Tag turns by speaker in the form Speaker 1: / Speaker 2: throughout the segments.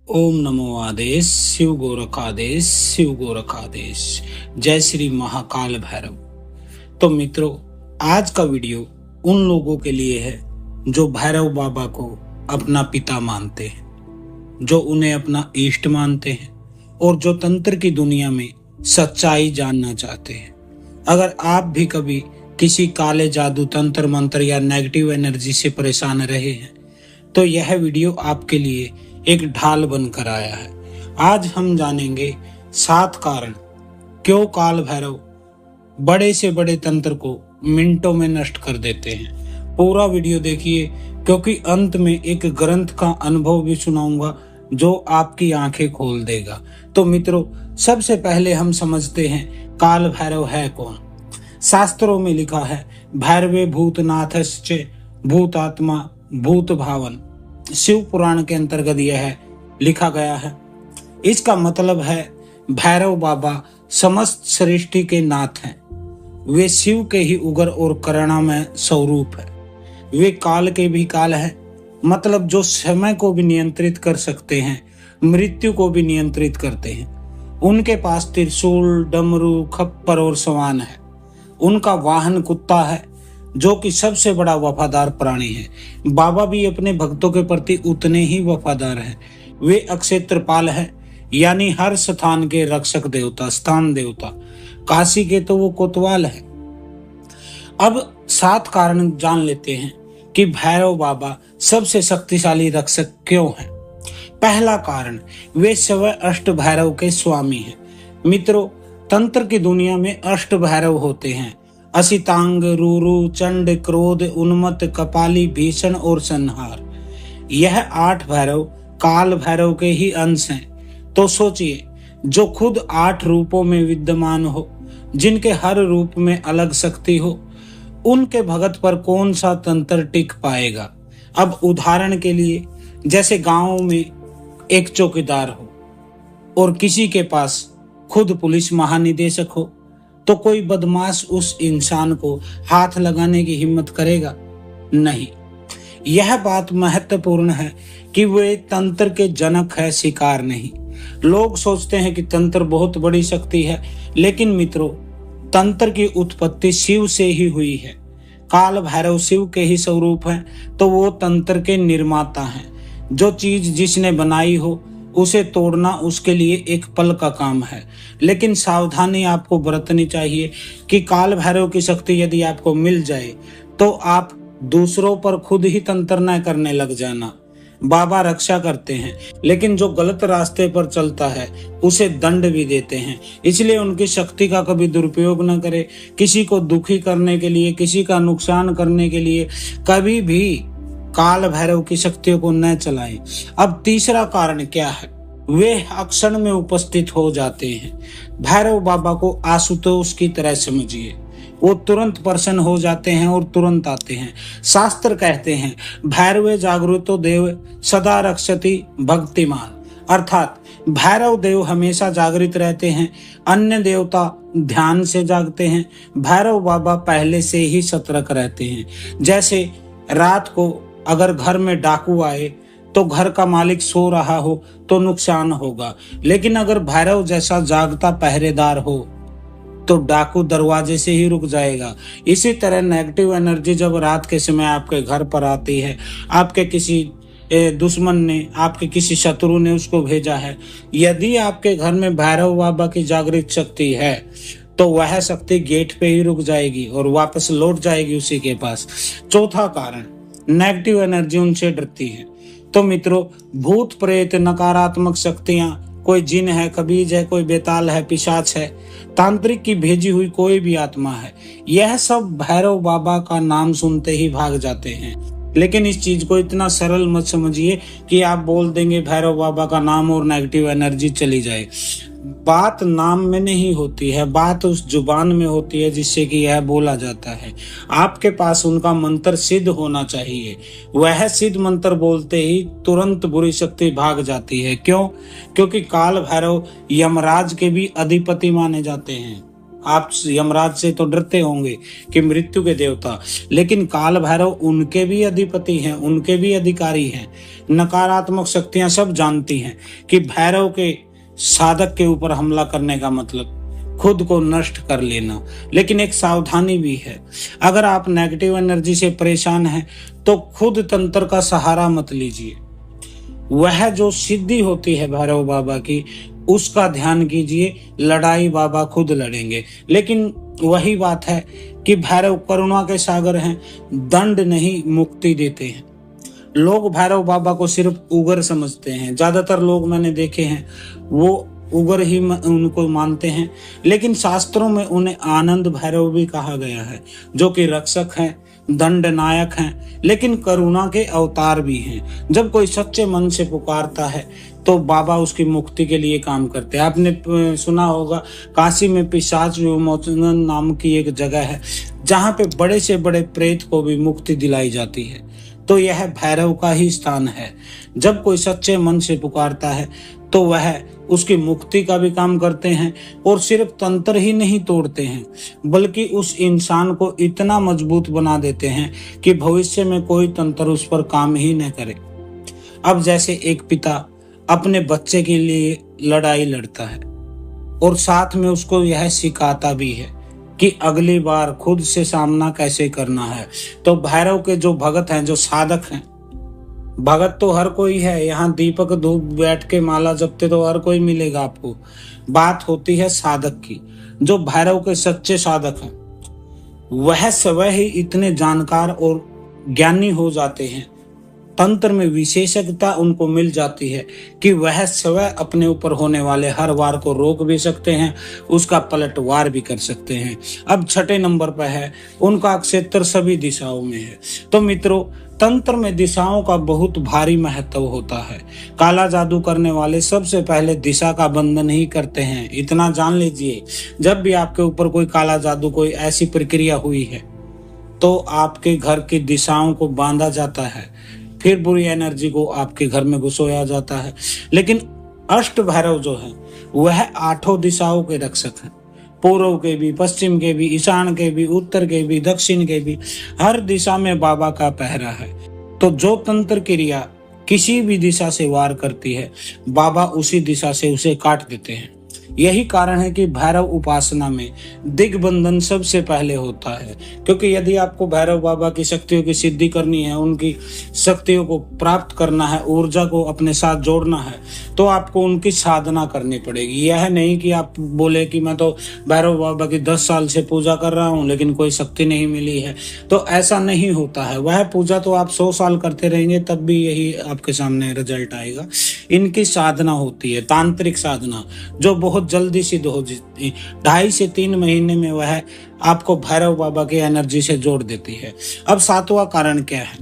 Speaker 1: ओम नमो आदेश शिव गोरखादेश शिव गोरखादेश। जय श्री महाकाल भैरव। तो मित्रों, आज का वीडियो उन लोगों के लिए है जो भैरव बाबा को अपना पिता मानते हैं, जो उन्हें अपना इष्ट मानते हैं और जो तंत्र की दुनिया में सच्चाई जानना चाहते हैं। अगर आप भी कभी किसी काले जादू, तंत्र मंत्र या नेगेटिव एनर्जी से परेशान रहे हैं तो यह वीडियो आपके लिए एक ढाल बनकर आया है। आज हम जानेंगे 7 कारण क्यों काल भैरव बड़े से बड़े तंत्र को मिनटों में नष्ट कर देते हैं। पूरा वीडियो देखिए, क्योंकि अंत में एक ग्रंथ का अनुभव भी सुनाऊंगा जो आपकी आंखें खोल देगा। तो मित्रों, सबसे पहले हम समझते हैं काल भैरव है कौन। शास्त्रों में लिखा है, भैरवे भूतनाथश्च भूतात्मा भूत भावन। शिव पुराण के अंतर्गत यह लिखा गया है। इसका मतलब है भैरव बाबा समस्त सृष्टि के नाथ हैं। वे शिव के ही उग्र और करुणामय स्वरूप है। वे काल के भी काल हैं, मतलब जो समय को भी नियंत्रित कर सकते हैं, मृत्यु को भी नियंत्रित करते हैं। उनके पास त्रिशूल, डमरू, खप्पर और स्वान है। उनका वाहन कुत्ता है, जो कि सबसे बड़ा वफादार प्राणी है। बाबा भी अपने भक्तों के प्रति उतने ही वफादार हैं। वे अक्षेत्रपाल हैं, यानी हर स्थान के रक्षक देवता, स्थान देवता। काशी के तो वो कोतवाल है। अब 7 कारण जान लेते हैं कि भैरव बाबा सबसे शक्तिशाली रक्षक क्यों हैं। पहला कारण, वे स्वयं अष्ट भैरव के स्वामी हैं। मित्रों, तंत्र की दुनिया में अष्ट भैरव होते हैं। असितांग, रूरू, चंड, क्रोध, उन्मत्त, कपाली, भीषण और संहार। यह 8 भैरव काल भैरव के ही अंश हैं। तो सोचिए, जो खुद 8 रूपों में विद्यमान हो, जिनके हर रूप में अलग शक्ति हो, उनके भगत पर कौन सा तंत्र टिक पाएगा। अब उदाहरण के लिए, जैसे गांव में एक चौकीदार हो और किसी के पास खुद पुलिस महानिदेशक हो, तो कोई बदमाश उस इंसान को हाथ लगाने की हिम्मत करेगा? नहीं। यह बात महत्वपूर्ण है कि वे तंत्र के जनक है, शिकार नहीं। लोग सोचते हैं कि तंत्र बहुत बड़ी शक्ति है, लेकिन मित्रों, तंत्र की उत्पत्ति शिव से ही हुई है। काल भैरव शिव के ही स्वरूप हैं, तो वो तंत्र के निर्माता हैं। जो चीज जिसने बनाई हो, उसे तोड़ना उसके लिए एक पल का काम है। लेकिन सावधानी आपको बरतनी चाहिए कि काल भैरव की शक्ति यदि आपको मिल जाए तो आप दूसरों पर खुद ही तंत्र न करने लग जाना। बाबा रक्षा करते हैं, लेकिन जो गलत रास्ते पर चलता है उसे दंड भी देते हैं। इसलिए उनकी शक्ति का कभी दुरुपयोग न करें। किसी को दुखी करने के लिए, किसी का नुकसान करने के लिए कभी भी काल भैरव की शक्तियों को न चलाएं। अब तीसरा कारण क्या है? वे अक्षण में उपस्थित हो जाते हैं। भैरव बाबा को आशुतोष की तरह समझिए। वो तुरंत प्रसन्न हो जाते हैं और तुरंत आते हैं। शास्त्र कहते हैं, भैरवे जागृतो देव सदा रक्षति भक्तिमान। अर्थात भैरव देव हमेशा जागृत रहते हैं, अन्य देवता ध्यान से जागते हैं। भैरव बाबा पहले से ही सतर्क रहते हैं। जैसे रात को अगर घर में डाकू आए तो घर का मालिक सो रहा हो तो नुकसान होगा, लेकिन अगर भैरव जैसा जागता पहरेदार हो तो डाकू दरवाजे से ही रुक जाएगा। इसी तरह नेगेटिव एनर्जी जब रात के समय आपके घर पर आती है, आपके किसी दुश्मन ने, आपके किसी शत्रु ने उसको भेजा है, यदि आपके घर में भैरव बाबा की जागृत शक्ति है तो वह शक्ति गेट पे ही रुक जाएगी और वापस लौट जाएगी उसी के पास। चौथा कारण, नेगेटिव एनर्जी उनसे डरती है। तो मित्रों, भूत प्रेत, नकारात्मक शक्तियां, कोई जिन है, कबीज है, कोई बेताल है, पिशाच है, तांत्रिक की भेजी हुई कोई भी आत्मा है, यह सब भैरव बाबा का नाम सुनते ही भाग जाते हैं। लेकिन इस चीज को इतना सरल मत समझिए कि आप बोल देंगे भैरव बाबा का नाम और नेगेटिव एनर्जी चली जाए। बात नाम में नहीं होती है, बात उस जुबान में होती है जिससे कि यह बोला जाता है। आपके पास उनका मंत्र सिद्ध होना चाहिए। वह सिद्ध मंत्र बोलते ही तुरंत बुरी शक्ति भाग जाती है। क्यों? क्योंकि काल भैरव यमराज के भी अधिपति माने जाते हैं। आप यमराज से तो डरते होंगे कि मृत्यु के देवता, लेकिन काल भैरव उनके भी अधिपति हैं, उनके भी अधिकारी हैं। नकारात्मक शक्तियां सब जानती हैं कि भैरव के साधक के ऊपर हमला करने का मतलब खुद को नष्ट कर लेना। लेकिन एक सावधानी भी है, अगर आप नेगेटिव एनर्जी से परेशान हैं तो खुद तंत्र का सहारा मत लीजिए। वह जो सिद्धि होती है भैरव बाबा की, उसका ध्यान कीजिए। लड़ाई बाबा खुद लड़ेंगे। लेकिन वही बात है कि भैरव करुणा के सागर हैं, दंड नहीं मुक्ति देते हैं। लोग भैरव बाबा को सिर्फ उगर समझते हैं, ज्यादातर लोग मैंने देखे हैं वो उगर ही उनको मानते हैं, लेकिन शास्त्रों में उन्हें आनंद भैरव भी कहा गया है, जो कि रक्षक हैं, दंड नायक हैं, लेकिन करुणा के अवतार भी हैं। जब कोई सच्चे मन से पुकारता है तो बाबा उसकी मुक्ति के लिए काम करते हैं। आपने सुना होगा काशी में पिशाच विमोचन नाम की एक जगह है जहाँ पे बड़े से बड़े प्रेत को भी मुक्ति दिलाई जाती है, तो यह भैरव का ही स्थान है। जब कोई सच्चे मन से पुकारता है तो वह उसकी मुक्ति का भी काम करते हैं, और सिर्फ तंत्र ही नहीं तोड़ते हैं बल्कि उस इंसान को इतना मजबूत बना देते हैं कि भविष्य में कोई तंत्र उस पर काम ही न करे। अब जैसे एक पिता अपने बच्चे के लिए लड़ाई लड़ता है और साथ में उसको यह सिखाता भी है कि अगली बार खुद से सामना कैसे करना है, तो भैरव के जो भगत हैं, जो साधक हैं, भगत तो हर कोई है, यहाँ दीपक धूप बैठ के माला जपते तो हर कोई मिलेगा आपको। बात होती है साधक की। जो भैरव के सच्चे साधक हैं वह स्वयं ही इतने जानकार और ज्ञानी हो जाते हैं, तंत्र में विशेषज्ञता उनको मिल जाती है कि वह स्वयं अपने ऊपर होने वाले हर वार को रोक भी सकते हैं, उसका पलटवार भी कर सकते हैं। अब छठे नंबर पर है, उनका क्षेत्र सभी दिशाओं में है। तो मित्रों, तंत्र में दिशाओं का बहुत भारी महत्व होता है। काला जादू करने वाले सबसे पहले दिशा का बंधन ही करते हैं, इतना जान लीजिए। जब भी आपके ऊपर कोई काला जादू, कोई ऐसी प्रक्रिया हुई है तो आपके घर की दिशाओं को बांधा जाता है, फिर बुरी एनर्जी को आपके घर में घुसोया जाता है। लेकिन अष्ट भैरव जो है वह 8 दिशाओं के रक्षक हैं, पूर्व के भी, पश्चिम के भी, ईशान के भी, उत्तर के भी, दक्षिण के भी, हर दिशा में बाबा का पहरा है। तो जो तंत्र क्रिया किसी भी दिशा से वार करती है, बाबा उसी दिशा से उसे काट देते हैं। यही कारण है कि भैरव उपासना में दिग्बंधन सबसे पहले होता है, क्योंकि यदि आपको भैरव बाबा की शक्तियों की सिद्धि करनी है, उनकी शक्तियों को प्राप्त करना है, ऊर्जा को अपने साथ जोड़ना है, तो आपको उनकी साधना करनी पड़ेगी। यह नहीं कि आप बोले कि मैं तो भैरव बाबा की 10 साल से पूजा कर रहा हूँ लेकिन कोई शक्ति नहीं मिली है, तो ऐसा नहीं होता है। वह पूजा तो आप 100 साल करते रहेंगे तब भी यही आपके सामने रिजल्ट आएगा। इनकी साधना होती है तांत्रिक साधना, जो बहुत जल्दी सिद्ध हो जाती है। 2.5 से 3 महीने में वह आपको भैरव बाबा की एनर्जी से जोड़ देती है। अब 7वां कारण क्या है?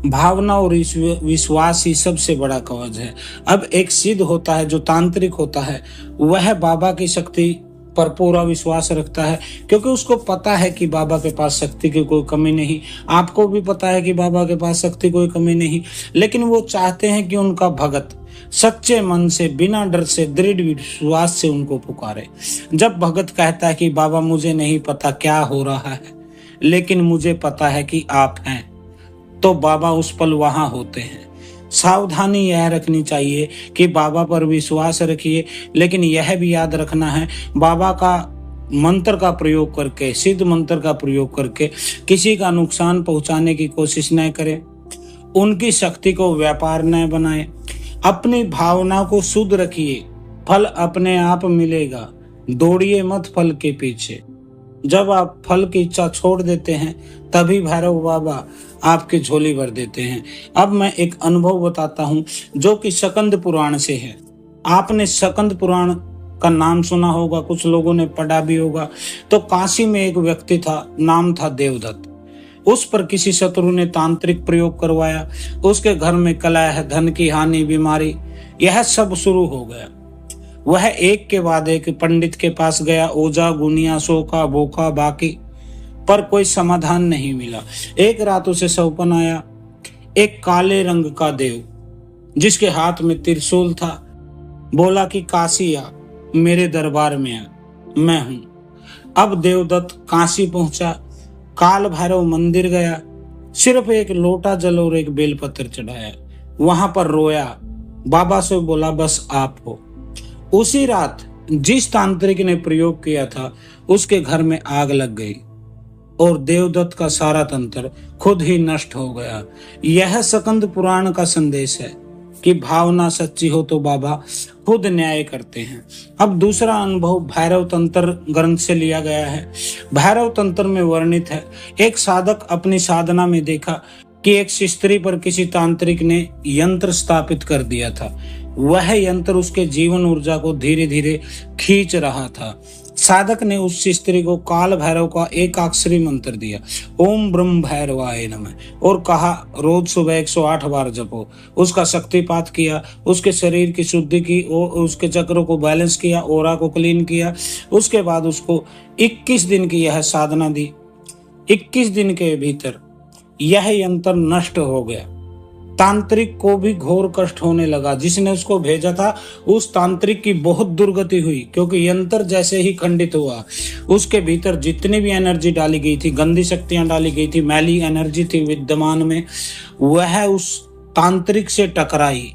Speaker 1: भावना और विश्वास ही सबसे बड़ा कवच है। अब एक सिद्ध होता है, जो तांत्रिक होता है, वह बाबा की शक्ति पर पूरा विश्वास रखता है, क्योंकि उसको पता है कि बाबा के पास शक्ति की कोई कमी नहीं। आपको भी पता है कि बाबा के पास शक्ति कोई कमी नहीं, लेकिन वो चाहते हैं कि उनका भगत सच्चे मन से, बिना डर से, दृढ़ विश्वास से उनको पुकारे। जब भगत कहता है कि बाबा मुझे नहीं पता क्या हो रहा है, लेकिन मुझे पता है कि आप हैं, तो बाबा उस पल वहां होते हैं। सावधानी यह रखनी चाहिए कि बाबा पर विश्वास रखिए, लेकिन यह भी याद रखना है बाबा का मंत्र का प्रयोग करके, सिद्ध मंत्र का प्रयोग करके किसी का नुकसान पहुंचाने की कोशिश न करें, उनकी शक्ति को व्यापार न बनाएं। अपनी भावना को शुद्ध रखिए, फल अपने आप मिलेगा। दौड़िए मत फल के पीछे। जब आप फल की इच्छा छोड़ देते हैं तभी भैरव बाबा आपकी झोली भर देते हैं। अब मैं एक अनुभव बताता हूं जो कि सकंद पुराण से है। आपने सकंद पुराण का नाम सुना होगा, कुछ लोगों ने पढ़ा भी होगा। तो काशी में एक व्यक्ति था, नाम था देवदत्त। उस पर किसी शत्रु ने तांत्रिक प्रयोग करवाया। उसके घर में कलह, धन की हानि, बीमारी, यह सब शुरू हो गया। वह एक के बाद एक पंडित के पास गया, ओझा, गुनिया, सोखा, बोखा, बाकी, पर कोई समाधान नहीं मिला। एक रात उसे सपना आया, एक काले रंग का देव जिसके हाथ में त्रिशूल था, बोला कि काशी आ, मेरे दरबार में आ, मैं हूं। अब देवदत्त काशी पहुंचा, काल भैरव मंदिर गया, सिर्फ एक लोटा जल और एक बेलपत्र चढ़ाया, वहां पर रोया, बाबा से बोला बस आप हो। उसी रात जिस तांत्रिक ने प्रयोग किया था उसके घर में आग लग गई और देवदत्त का सारा तंत्र खुद ही नष्ट हो गया। यह स्कंद पुराण का संदेश है कि भावना सच्ची हो तो बाबा खुद न्याय करते हैं। अब दूसरा अनुभव भैरव तंत्र ग्रंथ से लिया गया है। भैरव तंत्र में वर्णित है, एक साधक अपनी साधना में देखा कि एक स्त्री पर किसी तांत्रिक ने यंत्र स्थापित कर दिया था। वह यंत्र उसके जीवन ऊर्जा को धीरे धीरे खींच रहा था। साधक ने उस स्त्री को काल भैरव का एकाक्षरी मंत्र दिया, ओम ब्रह्म भैरवाय नमः, और कहा रोज सुबह 108 बार जपो। उसका शक्तिपात किया, उसके शरीर की शुद्धि की, उसके चक्रों को बैलेंस किया, ओरा को क्लीन किया। उसके बाद उसको 21 दिन की यह साधना दी। 21 दिन के भीतर यह यंत्र नष्ट हो गया। तांत्रिक को भी घोर कष्ट होने लगा। जिसने उसको भेजा था उस तांत्रिक की बहुत दुर्गति हुई, क्योंकि यंत्र जैसे ही खंडित हुआ उसके भीतर जितनी भी एनर्जी डाली गई थी, गंदी शक्तियां डाली गई थी, मैली एनर्जी थी विद्यमान में, वह उस तांत्रिक से टकराई,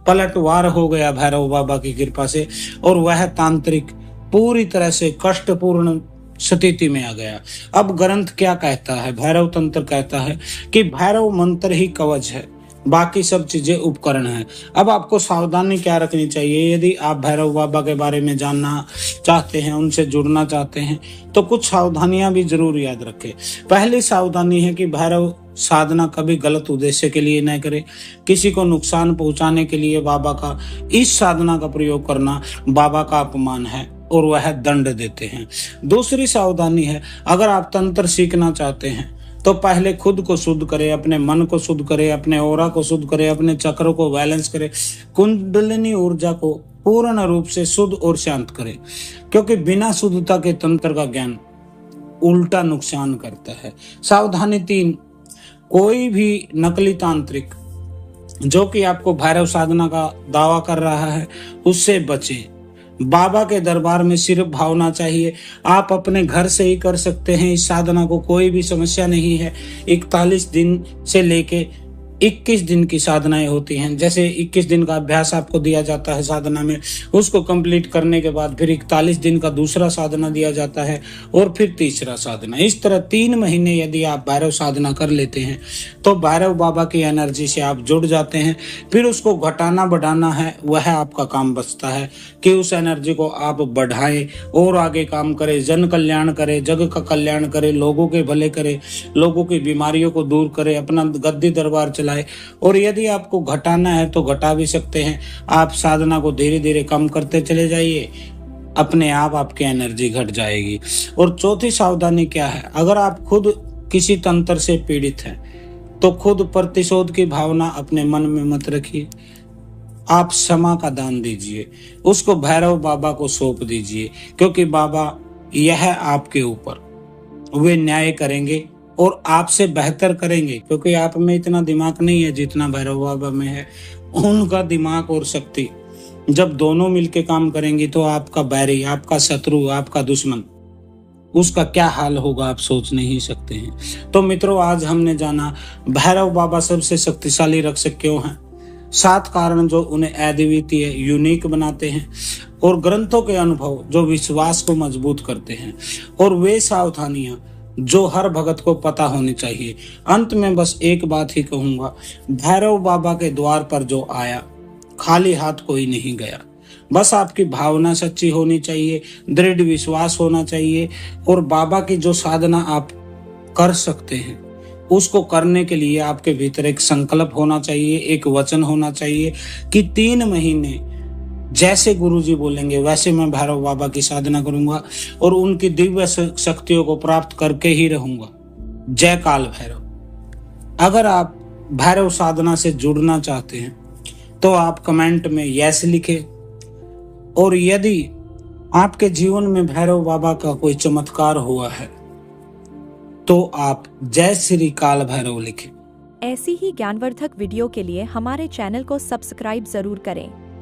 Speaker 1: पलटवार हो गया भैरव बाबा की कृपा से, और वह तांत्रिक पूरी तरह से कष्टपूर्ण स्थिति में आ गया। अब ग्रंथ क्या कहता है? भैरव तंत्र कहता है कि भैरव मंत्र ही कवच है, बाकी सब चीजें उपकरण हैं। अब आपको सावधानी क्या रखनी चाहिए? यदि आप भैरव बाबा के बारे में जानना चाहते हैं, उनसे जुड़ना चाहते हैं, तो कुछ सावधानियां भी जरूर याद रखें। पहली सावधानी है कि भैरव साधना कभी गलत उद्देश्य के लिए न करें। किसी को नुकसान पहुंचाने के लिए बाबा का इस साधना का प्रयोग करना बाबा का अपमान है और वह दंड देते हैं। दूसरी सावधानी है, अगर आप तंत्र सीखना चाहते हैं तो पहले खुद को शुद्ध करें, अपने मन को शुद्ध करें, अपने ओरा को शुद्ध करें, अपने चक्रों को बैलेंस करें, कुंडलिनी ऊर्जा को पूर्ण रूप से शुद्ध और शांत करें, क्योंकि बिना शुद्धता के तंत्र का ज्ञान उल्टा नुकसान करता है। सावधानी 3, कोई भी नकली तांत्रिक जो कि आपको भैरव साधना का दावा कर रहा है उससे बचें। बाबा के दरबार में सिर्फ भावना चाहिए। आप अपने घर से ही कर सकते हैं इस साधना को, कोई भी समस्या नहीं है। 41 दिन से लेके 21 दिन की साधनाएं होती हैं। जैसे 21 दिन का अभ्यास आपको दिया जाता है साधना में, उसको कंप्लीट करने के बाद फिर 41 दिन का दूसरा साधना दिया जाता है और फिर तीसरा साधना। इस तरह 3 महीने यदि आप भैरव साधना कर लेते हैं तो भैरव बाबा की एनर्जी से आप जुड़ जाते हैं। फिर उसको घटाना बढ़ाना है, वह आपका काम बचता है कि उस एनर्जी को आप बढ़ाएं और आगे काम करें, जन कल्याण करें, जग का कल्याण करें, लोगों के भले करें, लोगों की बीमारियों को दूर करें, अपना गद्दी दरबार चलाएं। और यदि आपको घटाना है तो घटा भी सकते हैं। आप साधना को धीरे धीरे कम करते चले जाइए, अपने आप आपकी एनर्जी घट जाएगी। और चौथी सावधानी क्या है? अगर आप खुद किसी तंत्र से पीड़ित हैं तो खुद प्रतिशोध की भावना अपने मन में मत रखिए। आप क्षमा का दान दीजिए, उसको भैरव बाबा को सौंप दीजिए, क्योंकि बाबा यह आपके ऊपर वे न्याय करेंगे और आपसे बेहतर करेंगे, क्योंकि आप में इतना दिमाग नहीं है जितना भैरव बाबा में है। उनका दिमाग और शक्ति जब दोनों मिलके काम करेंगी तो आपका बैरी, आपका शत्रु, आपका दुश्मन, उसका क्या हाल होगा आप सोच नहीं सकते हैं। तो मित्रों, आज हमने जाना भैरव बाबा सबसे शक्तिशाली रक्षक क्यों हैं, 7 कारण जो उन्हें अद्वितीय यूनिक बनाते हैं, और ग्रंथों के अनुभव जो विश्वास को मजबूत करते हैं, और वे सावधानियां जो हर भगत को पता होनी चाहिए। अंत में बस एक बात ही कहूंगा, भैरव बाबा के द्वार पर जो आया खाली हाथ कोई नहीं गया। बस आपकी भावना सच्ची होनी चाहिए, दृढ़ विश्वास होना चाहिए, और बाबा की जो साधना आप कर सकते हैं उसको करने के लिए आपके भीतर एक संकल्प होना चाहिए, एक वचन होना चाहिए कि 3 महीने जैसे गुरुजी बोलेंगे वैसे मैं भैरव बाबा की साधना करूंगा और उनकी दिव्य शक्तियों को प्राप्त करके ही रहूंगा। जय काल भैरव। अगर आप भैरव साधना से जुड़ना चाहते हैं तो आप कमेंट में यस लिखें, और यदि आपके जीवन में भैरव बाबा का कोई चमत्कार हुआ है तो आप जय श्री काल भैरव लिखें।
Speaker 2: ऐसी ही ज्ञानवर्धक वीडियो के लिए हमारे चैनल को सब्सक्राइब जरूर करें।